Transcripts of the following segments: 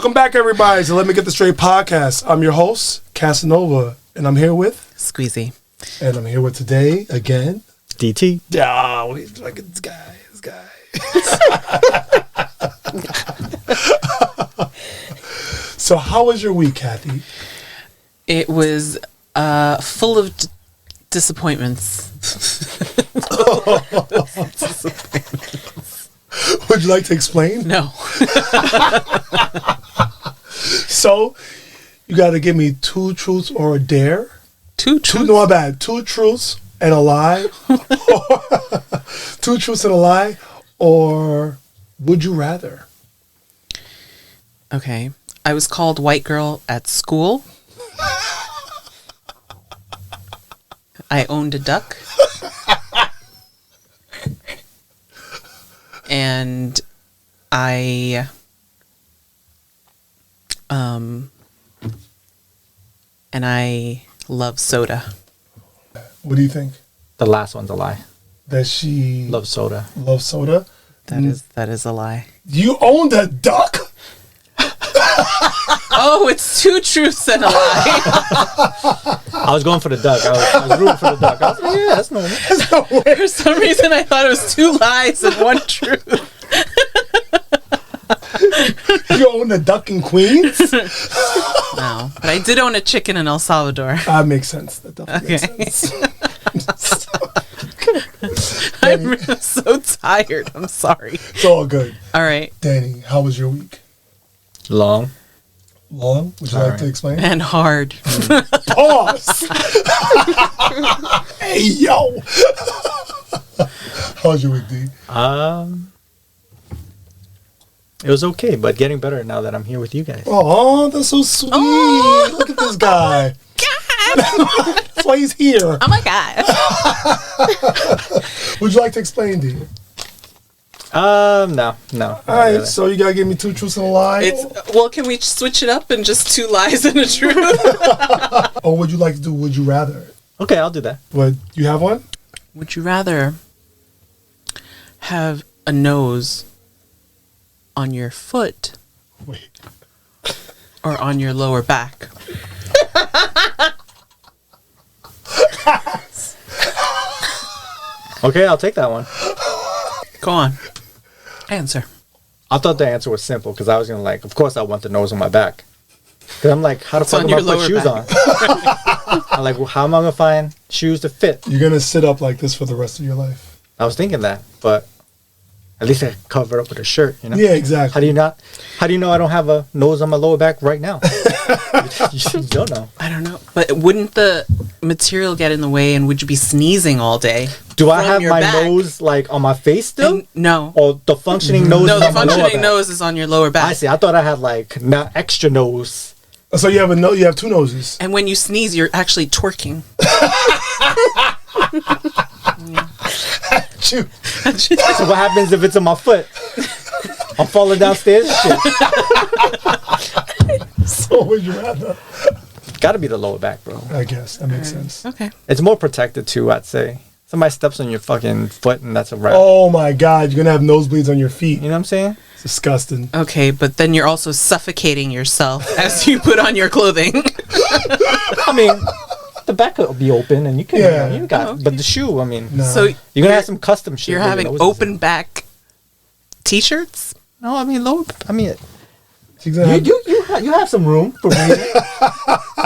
Welcome back, everybody, to Let Me Get This Straight podcast. I'm your host, Casanova, and I'm here with... Squeezy. And I'm here with today, again... DT. Oh, he's like this guy. So how was your week, Kathy? It was full of disappointments. Would you like to explain? No. So, you got to give me two truths or a dare. Two truths? No, my bad. Two truths and a lie. Two truths and a lie. Or would you rather? Okay. I was called white girl at school. I owned a duck. And I love soda. What do you think? The last one's a lie. That she Loves soda. loves soda? That is a lie. You owned a duck? Oh, it's two truths and a lie. I was going for the duck. I was rooting for the duck. I was like, yeah, that's normal. For some reason, I thought it was two lies and one truth. You own a duck in Queens? No, but I did own a chicken in El Salvador. That makes sense. That definitely makes sense. I'm so tired. I'm sorry. It's all good. All right. Danny, how was your week? Long. Long? Would you like to explain? And hard. Pause! Hey, yo! How was your week, D? It was okay, but getting better now that I'm here with you guys. Oh, that's so sweet. Oh. Look at this guy. God. That's why he's here. Oh, my God. Would you like to explain, D? No. All right, really. so you got to give me two truths and a lie? Well, can we switch it up and just two lies and a truth? Or would you like to do would you rather? Okay, I'll do that. What, you have one? Would you rather have a nose on your foot Wait. or on your lower back? Okay, I'll take that one. Go on. Answer. I thought the answer was simple because I was going to of course I want the nose on my back. Because I'm like, how the fuck on am I your put lower shoes back. on? I'm like, well, how am I going to find shoes to fit? You're going to sit up like this for the rest of your life. I was thinking that, but at least I could cover it up with a shirt, you know? Yeah, exactly. How do you know I don't have a nose on my lower back right now? You don't know. I don't know. But wouldn't the material get in the way and would you be sneezing all day? Do I from have your my back? nose on my face still? No. Or the functioning nose No, is the on my lower functioning back? nose is on your lower back. I see. I thought I had not extra nose. So you have you have two noses. And when you sneeze, you're actually twerking. Shoot. So what happens if it's on my foot? I'm falling downstairs and shit. So would you rather? Gotta be the lower back, bro. I guess that makes sense. Okay. It's more protected too, I'd say. Somebody steps on your fucking foot and that's a wrap. Oh my God, you're gonna have nosebleeds on your feet. You know what I'm saying? It's disgusting. Okay, but then you're also suffocating yourself as you put on your clothing. I mean, the back will be open and you can, Yeah. you got, okay. but the shoe, I mean, No. So you're gonna have some custom shit. you're where your having nose is open in. back t-shirts? No, I mean lower. I mean, She's gonna have- you have some room for breathing.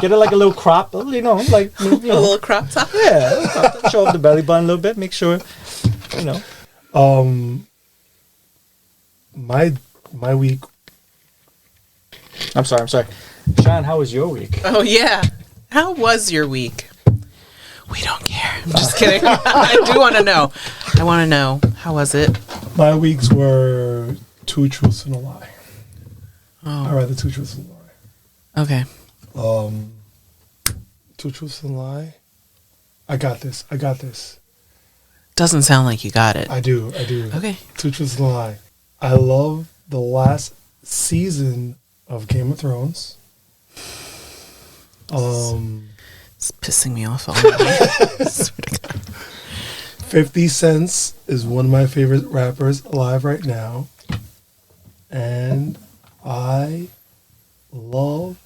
Get it like a little crop, you know, like A little crop top? yeah, show up the belly button a little bit. Make sure, you know. My week. I'm sorry. Sean, how was your week? Oh, yeah. How was your week? We don't care. I'm just kidding. I do want to know. I want to know. How was it? My weeks were two truths and a lie. Oh, I'd rather two truths and a lie. okay. Two truths and a lie. I got this. Doesn't sound like you got it. I do. Okay. Two truths and a lie. I love the last season of Game of Thrones. It's pissing me off already. 50 Cent is one of my favorite rappers alive right now. And I love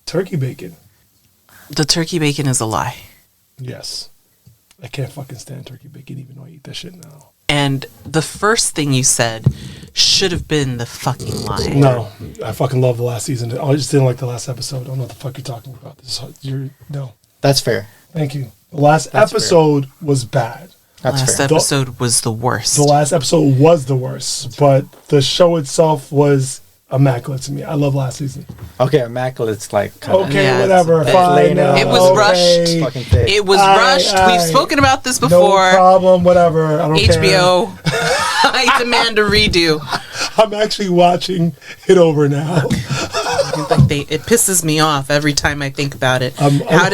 turkey bacon. The turkey bacon is a lie. Yes. I can't fucking stand turkey bacon even though I eat that shit now. And the first thing you said should have been the fucking lie. No, I fucking love the last season. I just didn't like the last episode. I don't know what the fuck you're talking about. No. That's fair. Thank you. The last That's episode was bad. That's Last fair. episode was the worst. The last episode was the worst, but the show itself was immaculate to me. I love last season. Okay, Immaculate's like kinda, Okay, Yeah, whatever. it's Fine. laying it It was rushed. fucking thick. It was Aye, rushed. aye. We've spoken about this No before. problem. Whatever. I don't care. HBO. I demand a redo. I'm actually watching it over now. It pisses me off every time I think about it. How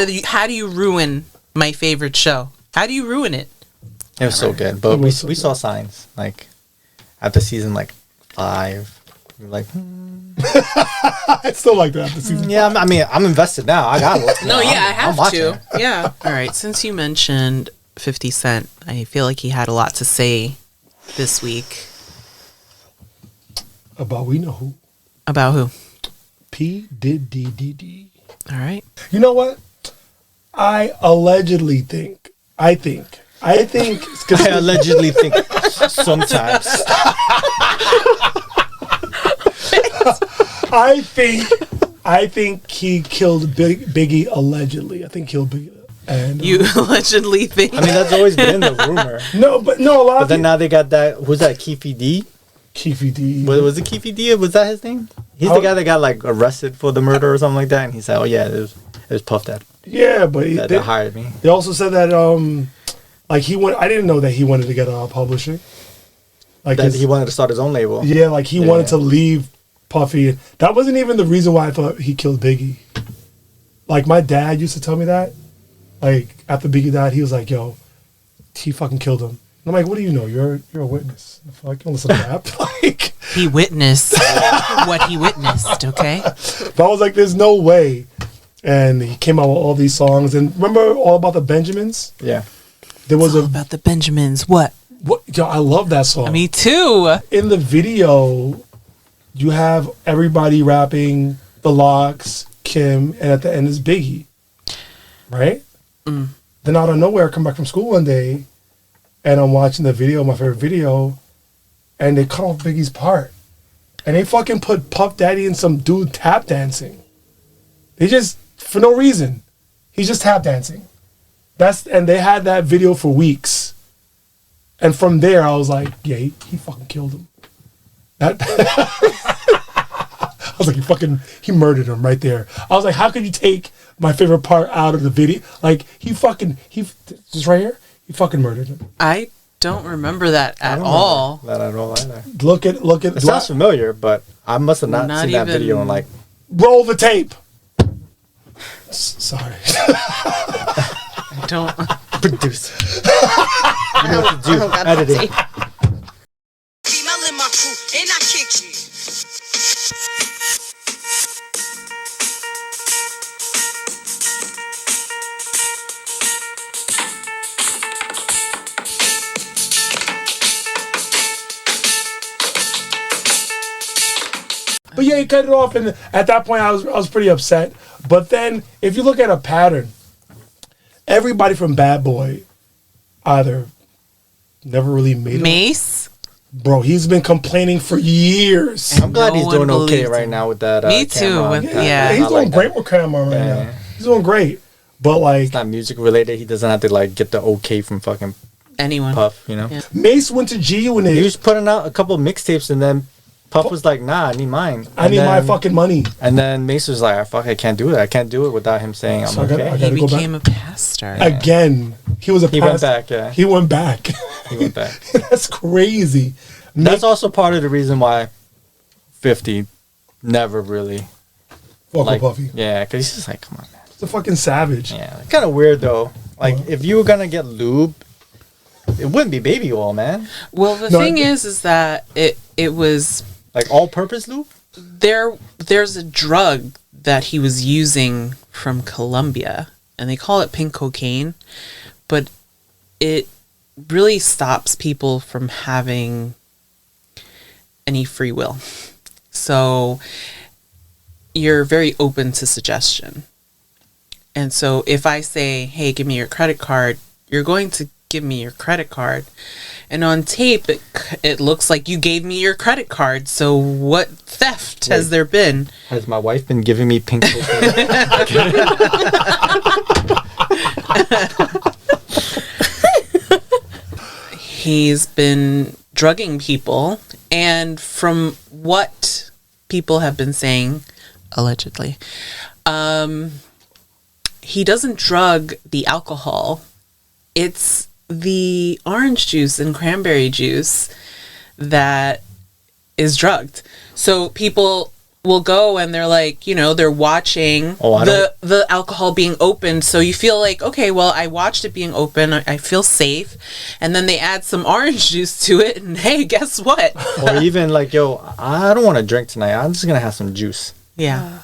do you ruin my favorite show? How do you ruin it? It was so good, but It we was so we good. saw signs like after season like 5. We were like, I still like that after season. yeah. I mean, I'm invested now. I got it. No, yeah, I have watching to. it. Yeah. All right. Since you mentioned 50 Cent, I feel like he had a lot to say this week. About we know who. About who? P.Diddy. All right. You know what? I think. I 'cause allegedly think sometimes. I think he killed Biggie allegedly. I think he killed Biggie. And You allegedly think. I mean, that's always been the rumor. no, a lot But of then people. now they got that. Who's that? Keefy D. Keefy D. Was it Keefy D? Was that his name? He's How- the guy that got like arrested for the murder or something like that. And he said, "Oh yeah, it was Puff Dad Yeah, but that hired me." they also said that like he went. I didn't know that he wanted to get publishing. Like That he wanted to start his own label. yeah, like he wanted to leave Puffy. That wasn't even the reason why I thought he killed Biggie. Like my dad used to tell me that. Like after Biggie died, he was like, "Yo, he fucking killed him." And I'm like, "What do you know? You're a witness. The fuck, you don't listen to that." Like, He witnessed what he witnessed, okay? but I was like, "There's no way." And he came out with all these songs. And remember all about the Benjamins? Yeah. There was All about the Benjamins. What? Yo, I love that song. Me too. In the video, you have everybody rapping, The Locks, Kim, and at the end is Biggie. Right? Then out of nowhere, I come back from school one day, and I'm watching the video, my favorite video, and they cut off Biggie's part. And they fucking put Puff Daddy and some dude tap dancing. They just, for no reason. He's just tap dancing. And they had that video for weeks. And from there, I was like, yeah, he fucking killed him. That I was like, he murdered him right there. I was like, how could you take my favorite part out of the video? Like, he just right here, he fucking murdered him. I don't remember that I at don't all. remember that at all either. Look at. It sounds familiar, but I must have not Not seen that even- video in like. roll the tape. Sorry. I don't. Produce. You know what to do. Editing. Female in my crew, and I kick it. But yeah, he cut it off, and at that point, I was pretty upset. But then, if you look at a pattern, everybody from Bad Boy either never really made it. Mace? Bro, he's been complaining for years. I'm glad No he's one doing okay believes right him. now with that. Me too, Cameron. with- yeah. He's I doing like great that. with Cameron right Yeah. now. He's doing great. But like, It's not music related. He doesn't have to like get the okay from fucking Anyone? Puff. You know. Yeah. Mace went to G Unit. He was putting out a couple mixtapes, and then Puff was like, "Nah, I need mine. I need my then- fucking money. And then Mace was like, "Fuck, I can't do it. I can't do it without him saying I'm So I gotta- okay." I He gotta go back. became a pastor. Again, he was a He went pastor. back, yeah. He went back. He went back. That's crazy. That's also part of the reason why 50 never really Fuck like, with Puffy. yeah, because he's just like, come on, man. He's a fucking savage. Yeah, kind of weird though. Like, if you were gonna get lube, it wouldn't be baby oil, man. Well, the No, thing I- is that it was Like all-purpose lube. there's a drug that he was using from Colombia, and they call it pink cocaine, but it really stops people from having any free will. So you're very open to suggestion. And so if I say, hey, give me your credit card, you're going to give me your credit card. And on tape, it looks like you gave me your credit card. So what theft has there been? Has my wife been giving me pink cocaine? He's been drugging people. And from what people have been saying, allegedly, he doesn't drug the alcohol. It's the orange juice and cranberry juice that is drugged. So people will go and they're like, you know, they're watching the alcohol being opened. So you feel like, okay, well, I watched it being open. I feel safe. And then they add some orange juice to it. And hey, guess what? Or even like, yo, I don't want to drink tonight. I'm just going to have some juice. Yeah.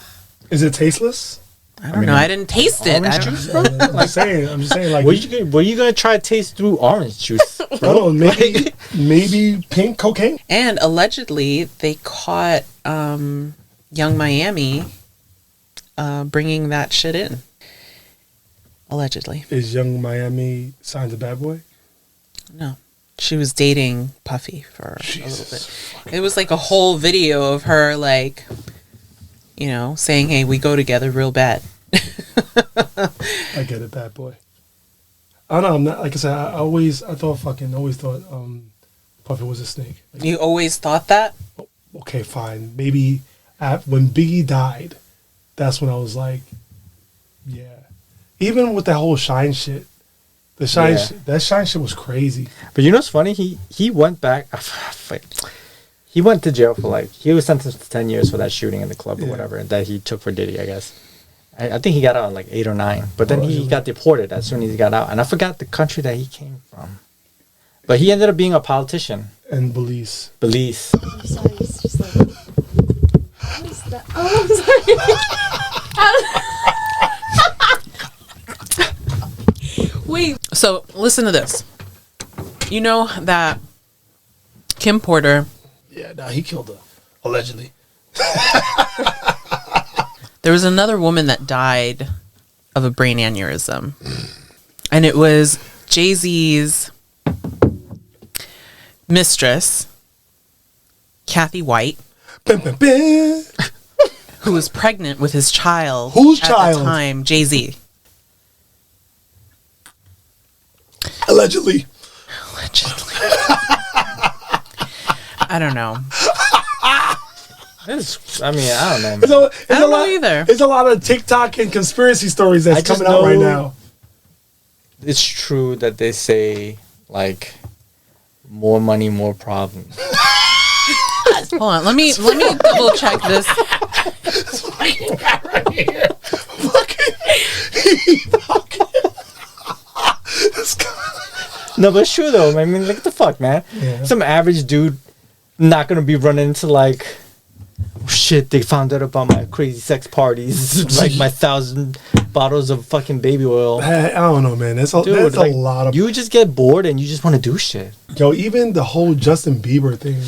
Is it tasteless? I don't know. I didn't taste it. Orange juice, bro? I'm just saying, like, Were you gonna try to taste through orange juice? bro, maybe pink cocaine. And allegedly, they caught Young Miami bringing that shit in. Allegedly. Is Young Miami signed a bad boy? No. She was dating Puffy for a little bit. It was like a whole video of her, like, you know, saying, hey, we go together real bad. I get it, bad boy. I don't know. I'm not, like I said, I always thought Puffy was a snake. Like, You always thought that? okay, fine. Maybe when Biggie died, that's when I was like, yeah. Even with that whole Shine shit, that Shine shit was crazy. But you know what's funny? He went back. He went to jail for he was sentenced to 10 years for that shooting in the club or whatever that he took for Diddy, I guess. I think he got out at 8 or 9. But then he got deported as soon as he got out. And I forgot the country that he came from. But he ended up being a politician. And Belize. Belize. I'm sorry, it's just like, what is that? Oh, I'm sorry. Wait. So, listen to this. You know that Kim Porter... Yeah, nah, he killed her, allegedly. There was another woman that died of a brain aneurysm. And it was Jay-Z's mistress, Kathy White, who was pregnant with his child. Whose at child? the time, Jay-Z. Allegedly. I don't know. I don't know. I don't know either. There's a lot of TikTok and conspiracy stories that's coming out right now. It's true that they say, more money, more problems. Hold on, let me double check this. Right here. No, but it's true though. I mean, what the fuck, man? Yeah. Some average dude not gonna be running into oh, shit, they found out about my crazy sex parties, my 1,000 bottles of fucking baby oil. I don't know, man. That's a lot of... You just get bored and you just want to do shit. Yo, even the whole Justin Bieber thing,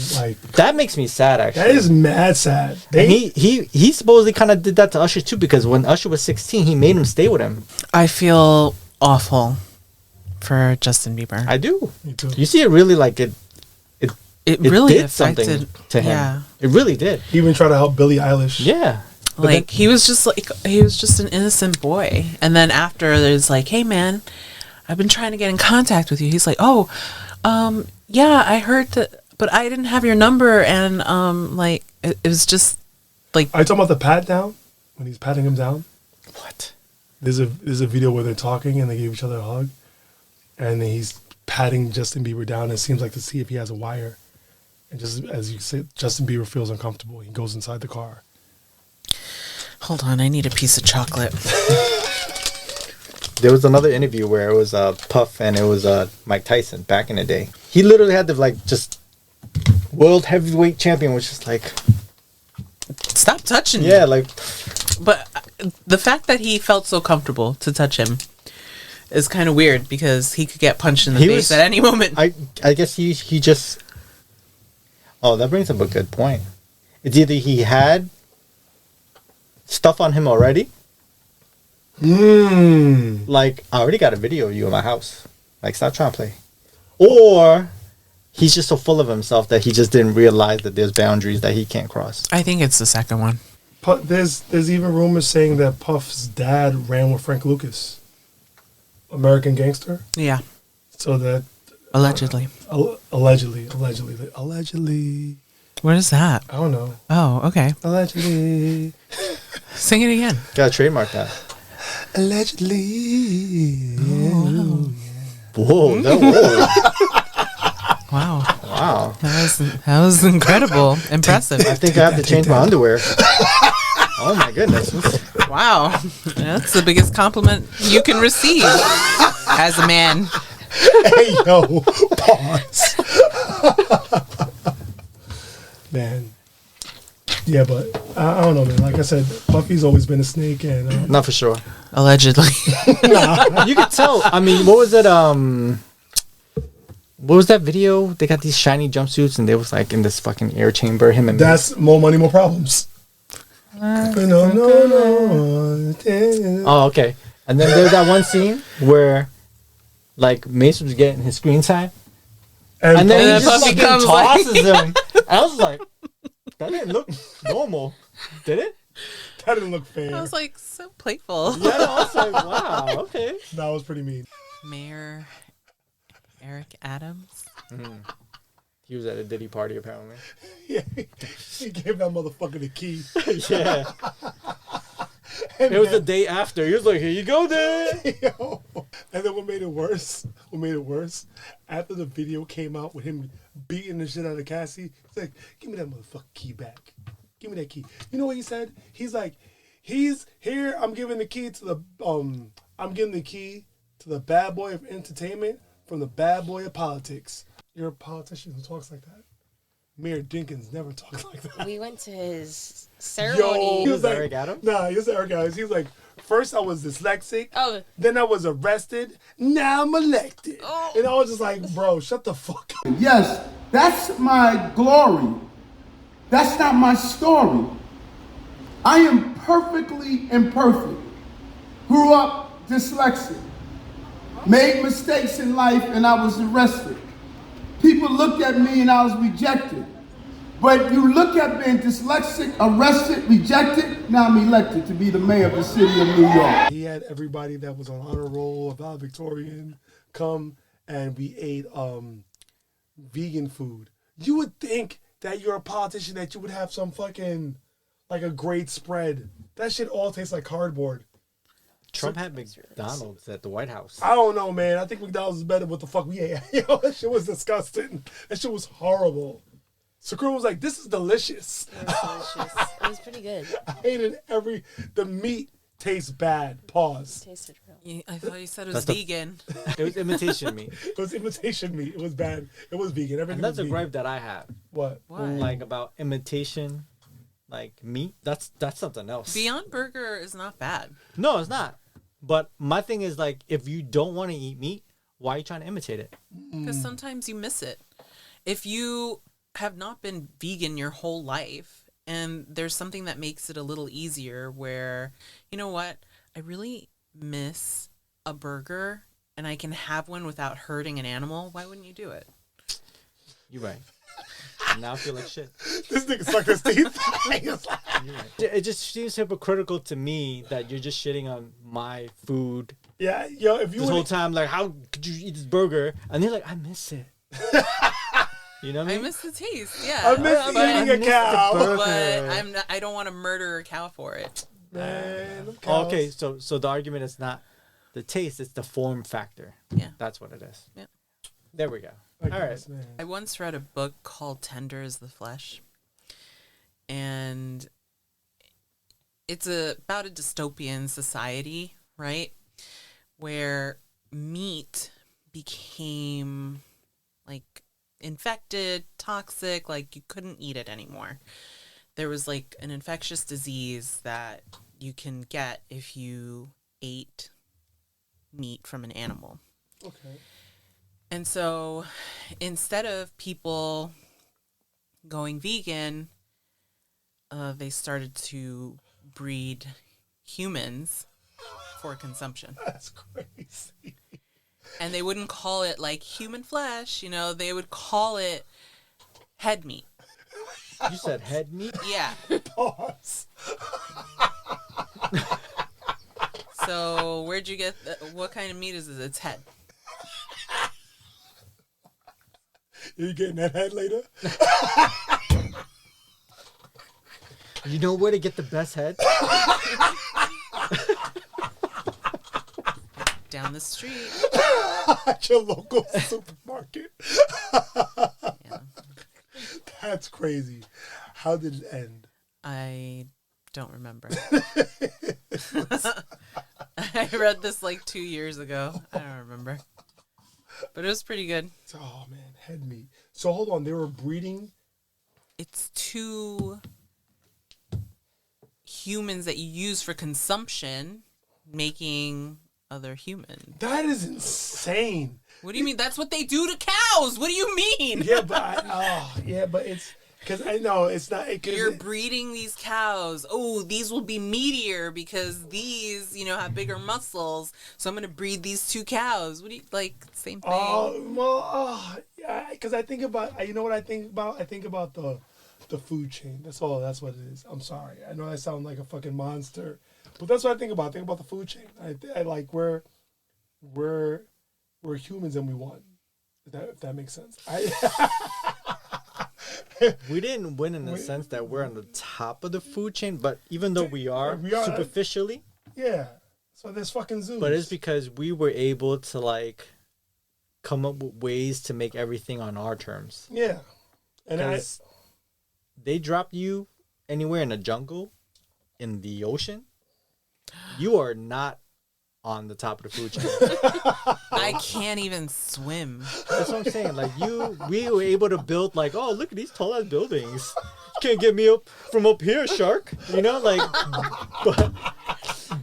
that makes me sad, actually. That is mad sad. And he supposedly kind of did that to Usher, too, because when Usher was 16, he made him stay with him. I feel awful for Justin Bieber. I do. Me too. You see, it really, it really did affected something to him. Yeah. It really did. He even tried to help Billie Eilish. Yeah. He was just an innocent boy. And then after there's hey man, I've been trying to get in contact with you. He's like, oh, yeah, I heard that, but I didn't have your number. And it was just Are you talking about the pat down? When he's patting him down? What? There's a video where they're talking and they give each other a hug. And then he's patting Justin Bieber down and it seems like to see if he has a wire. And just as you say, Justin Bieber feels uncomfortable. He goes inside the car. hold on, I need a piece of chocolate. There was another interview where it was Puff and it was Mike Tyson back in the day. He literally had the just world heavyweight champion, which is stop touching me. Yeah, But the fact that he felt so comfortable to touch him is kind of weird because he could get punched in the face at any moment. I guess he just... Oh, that brings up a good point. It's either he had stuff on him already. Like, I already got a video of you in my house. Like, stop trying to play. Or he's just so full of himself that he just didn't realize that there's boundaries that he can't cross. I think it's the second one. There's even rumors saying that Puff's dad ran with Frank Lucas, American Gangster. Yeah, So that allegedly. allegedly. What is that? I don't know. Oh, okay. Allegedly. Sing it again. Gotta trademark that. Allegedly. Whoa, Wow, wow. that was incredible, impressive. I think I have to change my underwear. Oh my goodness. Wow, that's the biggest compliment you can receive as a man. Hey, yo. Pause. Man. Yeah, but I don't know, man. Like I said, Puffy's always been a snake, and Not for sure. Allegedly. You could tell. I mean, what was it? What was that video? They got these shiny jumpsuits and they was like in this fucking air chamber. Him and that's more money, more problems. No. Oh, okay. And then there's that one scene where, like, Mace was getting his screen time, and then he just Puffy fucking comes tosses him. And I was like, that didn't look normal, did it? That didn't look fair. I was like, so playful. Yeah, I was like, wow, okay. That was pretty mean. Mayor Eric Adams. He was at a Diddy party, apparently. Yeah, he gave that motherfucker the key. Yeah. And It was the day after. He was like, here you go, then. Yo. And then what made it worse? After the video came out with him beating the shit out of Cassie, he's like, give me that motherfucking key back. Give me that key. You know what he said? He's like, he's here. I'm giving the key to the bad boy of entertainment from the bad boy of politics. You're a politician who talks like that. Mayor Dinkins never talked like that. We went to his ceremony. He was like, Eric Adams? Nah, he was Eric Adams. He was like, first I was dyslexic. Oh. Then I was arrested. Now I'm elected. Oh. And I was just like, bro, shut the fuck up. Yes, that's my glory. That's not my story. I am perfectly imperfect. Grew up dyslexic. Made mistakes in life and I was arrested. People looked at me and I was rejected. But you look at being dyslexic, arrested, rejected, now I'm elected to be the mayor of the city of New York. He had everybody that was on honor roll, a valedictorian, come and we ate vegan food. You would think that you're a politician that you would have some fucking, like a great spread. That shit all tastes like cardboard. Trump had McDonald's at the White House. I don't know, man. I think McDonald's is better than what the fuck we ate. Yo, that shit was disgusting. That shit was horrible. Sakura was like, this is delicious. It was delicious. It was pretty good. I hated the meat tastes bad. Pause. It tasted real. I thought you said it was That's vegan. It was imitation meat. It was imitation meat. It was bad. It was vegan. Everything And that's was a vegan. gripe that I have. What? What? Like about imitation, like meat. That's something else. Beyond Burger is not bad. No, it's not. But my thing is, like, if you don't want to eat meat, why are you trying to imitate it? Because sometimes you miss it. If you have not been vegan your whole life and there's something that makes it a little easier where, you know what, I really miss a burger and I can have one without hurting an animal, why wouldn't you do it? You're right. Now I feel like shit. This nigga sucked his teeth. You're right. It just seems hypocritical to me that you're just shitting on my food Yeah, yo, if you this whole would, time. Like, how could you eat this burger? And they're like, I miss it. You know what I I mean? miss the taste, yeah. I miss But I eating a miss the cow. burger. But I don't want to murder a cow for it. Man, them Oh, cows. okay, so the argument is not the taste; it's the form factor. Yeah. That's what it is. Yeah. There we go. I All right. guess, man. I once read a book called Tender is the Flesh. And it's about a dystopian society, right? Where meat became like infected, toxic, like you couldn't eat it anymore. There was like an infectious disease that you can get if you ate meat from an animal. Okay. And so instead of people going vegan, they started to breed humans for consumption. That's crazy. And they wouldn't call it like human flesh, you know, they would call it head meat. You said head meat? Yeah. Pause. So where'd you get what kind of meat is this? It's head. You getting that head later? You know where to get the best head? Down the street. At your local supermarket. Yeah. That's crazy. How did it end? I don't remember. I read this like 2 years ago. I don't remember. But it was pretty good. Oh man, head meat. So hold on, they were breeding. It's 2 humans that you use for consumption making other humans. That is insane. What do you mean? That's what they do to cows. What do you mean? Yeah, but it's because I know it's not. You're breeding these cows. Oh, these will be meatier because these, you know, have bigger muscles. So I'm going to breed these 2 cows. What do you like? Same thing. Yeah, because I think about. You know what I think about? I think about the food chain. That's all. That's what it is. I'm sorry. I know I sound like a fucking monster, but that's what I think about. I think about the food chain. I like we're humans and we won. If that makes sense. We didn't win in the sense that we're on the top of the food chain, but even though we are superficially. Yeah. So there's fucking zoos. But it's because we were able to like come up with ways to make everything on our terms. Yeah. And they drop you anywhere in the jungle, in the ocean, you are not on the top of the food chain. I can't even swim. That's what I'm saying. Like we were able to build like, oh, look at these tall ass buildings. Can't get me up from up here, shark. You know, like,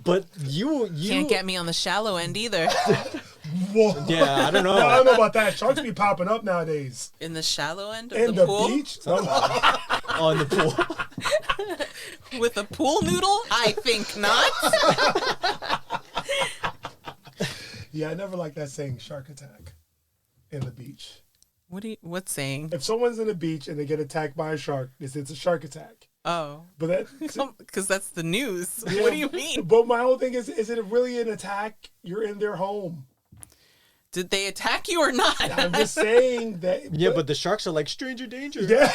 but you Can't get me on the shallow end either. Whoa. Yeah, I don't know. No, I don't know about that. Sharks be popping up nowadays. In the shallow end of In the the pool? beach? On the pool. With a pool noodle? I think not. Yeah, I never like that saying shark attack in the beach. What's saying? If someone's in the beach and they get attacked by a shark, it's a shark attack. Oh. But that Because that's the news. yeah, What do you mean? But my whole thing is it really an attack? You're in their home. Did they attack you or not? I'm just saying that. Yeah, but the sharks are like stranger danger. Yeah.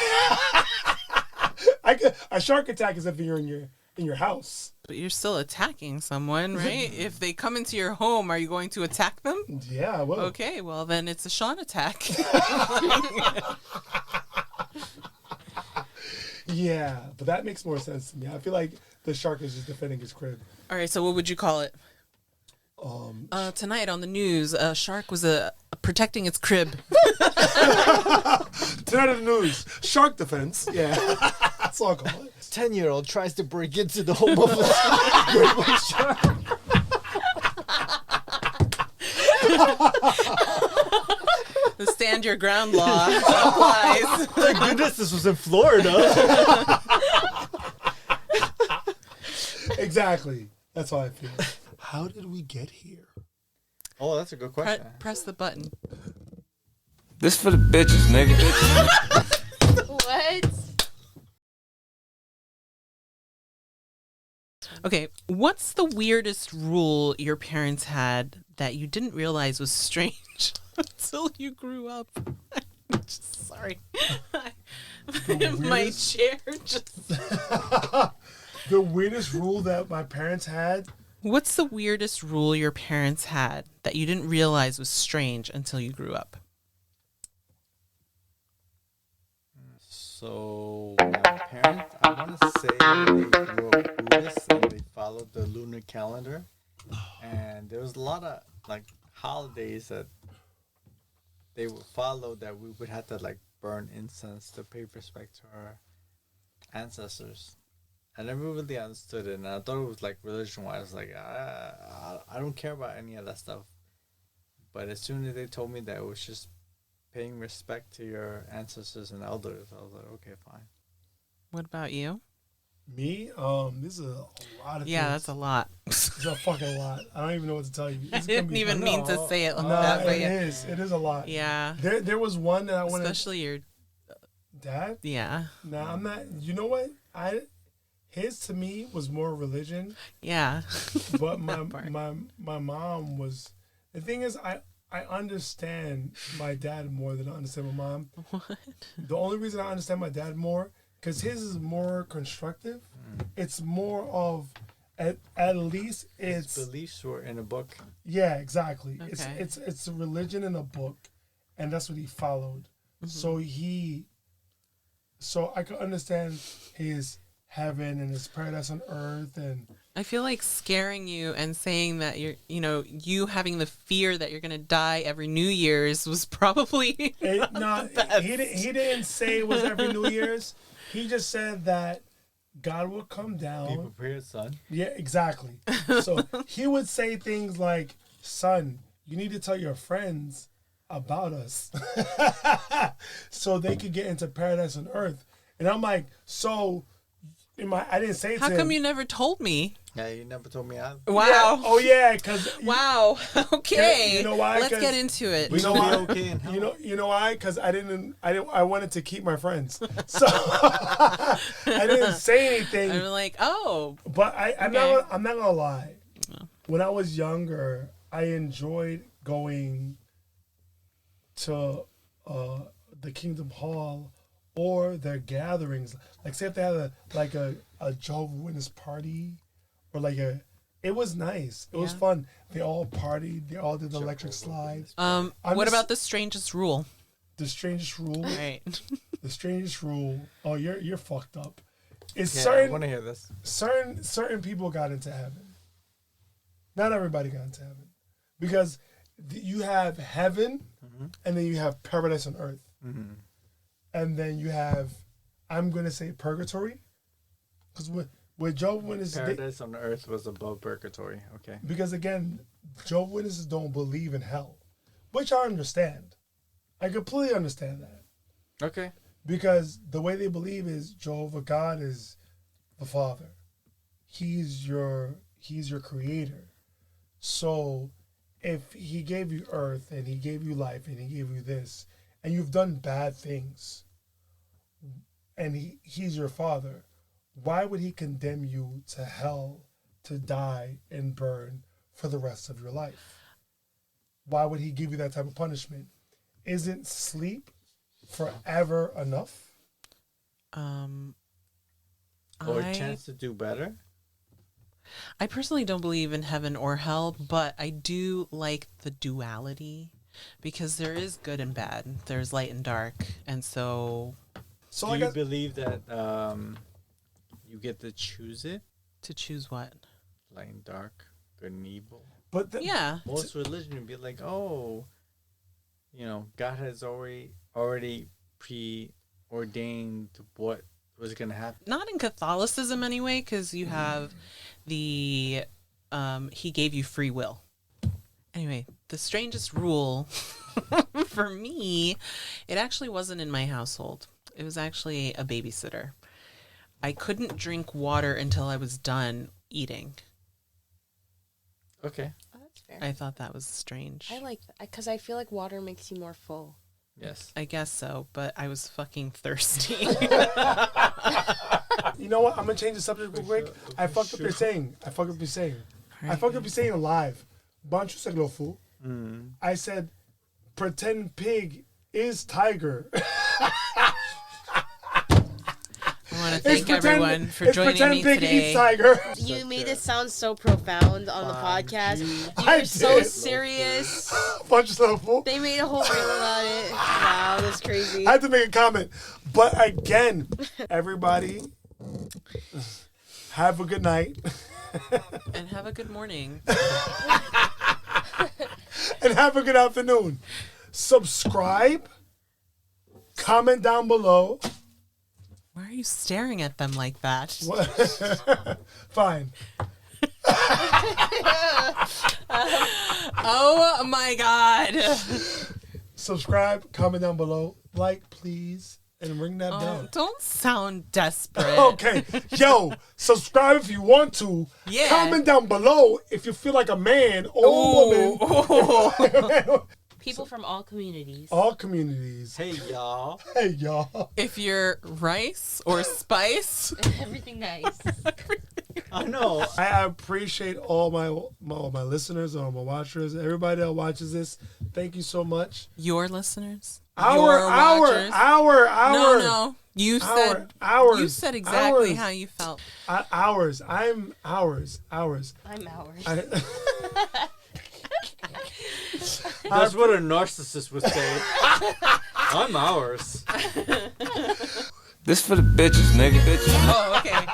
A shark attack is if you're in your house. But you're still attacking someone, right? If they come into your home, are you going to attack them? Yeah, well. Okay, well then it's a Sean attack. Yeah, but that makes more sense to me. I feel like the shark is just defending his crib. All right, so what would you call it? Tonight on the news, a shark was protecting its crib. Tonight on the news, shark defense. Yeah, that's all I call it. 10-year-old tries to break into the home of a great white shark. The stand your ground law applies. Thank goodness this was in Florida. Exactly. That's how I feel. How did we get here? Oh, that's a good question. Press the button. This for the bitches, nigga. What? Okay, what's the weirdest rule your parents had that you didn't realize was strange until you grew up? Sorry. My chair just... The weirdest rule that my parents had? What's the weirdest rule your parents had that you didn't realize was strange until you grew up? So my parents, I want to say they grew up Buddhist and they followed the lunar calendar, and there was a lot of like holidays that they would follow that we would have to like burn incense to pay respect to our ancestors. I never really understood it, and I thought it was like religion-wise. Like I don't care about any of that stuff. But as soon as they told me that it was just paying respect to your ancestors and elders, I was like, okay, fine. What about you? Me? This is a lot of Yeah, things. that's a lot. It's a fucking lot. I don't even know what to tell you. I didn't even mean to say it like No, that, but it yeah. is. It is a lot. Yeah. There was one that I wanted. Especially your Dad? yeah. No, I'm not. You know what? His to me was more religion, Yeah. but my mom was. The thing is, I understand my dad more than I understand my mom. What? The only reason I understand my dad more, because his is more constructive. It's more of, at least it's His beliefs were in a book. yeah, exactly. Okay. It's a religion in a book, and that's what he followed. So I could understand his heaven and his paradise on earth, and I feel like scaring you and saying that you having the fear that you're gonna die every New Year's was probably he best. didn't say it was every New Year's. He just said that God will come Be down. prepared, son. Yeah, exactly. So he would say things like, "Son, you need to tell your friends about us so they could get into paradise on earth." And I'm like, so I didn't say it How to come him. you never told me? Yeah, you never told me either. Wow. Yeah. Oh yeah, because Wow. Okay. You know why? Let's 'Cause get into it. You know Be why? okay in hell. You know why? Because I wanted to keep my friends, so I didn't say anything. I'm like, oh, But I'm Okay. not gonna lie. When I was younger, I enjoyed going to the Kingdom Hall or their gatherings. Like, say if they had a Jehovah's Witness party, or it was nice. It was Yeah. fun. They all partied. They all did the electric slide. I'm what just- about the strangest rule? The strangest rule? Right. The strangest rule. Oh, you're fucked up. It's Yeah, I certain want to hear this. certain people got into heaven. Not everybody got into heaven, because you have heaven, and then you have paradise on earth, and then you have, I'm gonna say, purgatory, because with Jehovah's Witnesses, Paradise on earth was above purgatory. Okay. because again, Jehovah's Witnesses don't believe in hell, which I understand. I completely understand that, Okay. because the way they believe is Jehovah God is the Father. He's your creator. So if he gave you earth and he gave you life and he gave you this, and you've done bad things, and he's your father, why would he condemn you to hell to die and burn for the rest of your life? Why would he give you that type of punishment? Isn't sleep forever enough? Or a chance to do better. I personally don't believe in heaven or hell, but I do like the duality, because there is good and bad. There's light and dark. And so So Do like you I, believe that you get to choose it? to choose what? Light and dark, good and evil. but the, Yeah. Most religion would be like, oh, God has already preordained what was going to happen. Not in Catholicism anyway, because you have the he gave you free will. Anyway, the strangest rule for me, it actually wasn't in my household. It was actually a babysitter. I couldn't drink water until I was done eating. Okay. Oh, that's fair. I thought that was strange. I like that because I feel like water makes you more full. Yes. I guess so, but I was fucking thirsty. you know what? I'm gonna change the subject real quick. I fucked up your saying. I fucked up your saying live. Bantu Seglofu. I said, pretend pig is tiger. I want to thank everyone for joining me pig today. eats tiger. You made it sound so profound on the podcast. I You're so did. serious. Bantu Seglofu. They made a whole reel about it. Wow, that's crazy. I had to make a comment. But again, everybody, have a good night. And have a good morning. And have a good afternoon. Subscribe. Comment down below. Why are you staring at them like that? Fine. Oh my god. Subscribe. Comment down below. Like, please. and ring that bell. Don't sound desperate. Okay, yo, subscribe if you want to. Yeah. Comment down below if you feel like a man or a woman. People from all communities. All communities. Hey y'all. Hey, y'all. If you're rice or spice, Everything nice. I know. I appreciate all my listeners, all my watchers, everybody that watches this. Thank you so much. your listeners, Our. No, you said Ours. you said exactly Ours. how you felt. Ours. I'm ours. Ours. I'm ours. That's what a narcissist would say. I'm ours. This for the bitches, nigga. Bitches. Oh, okay.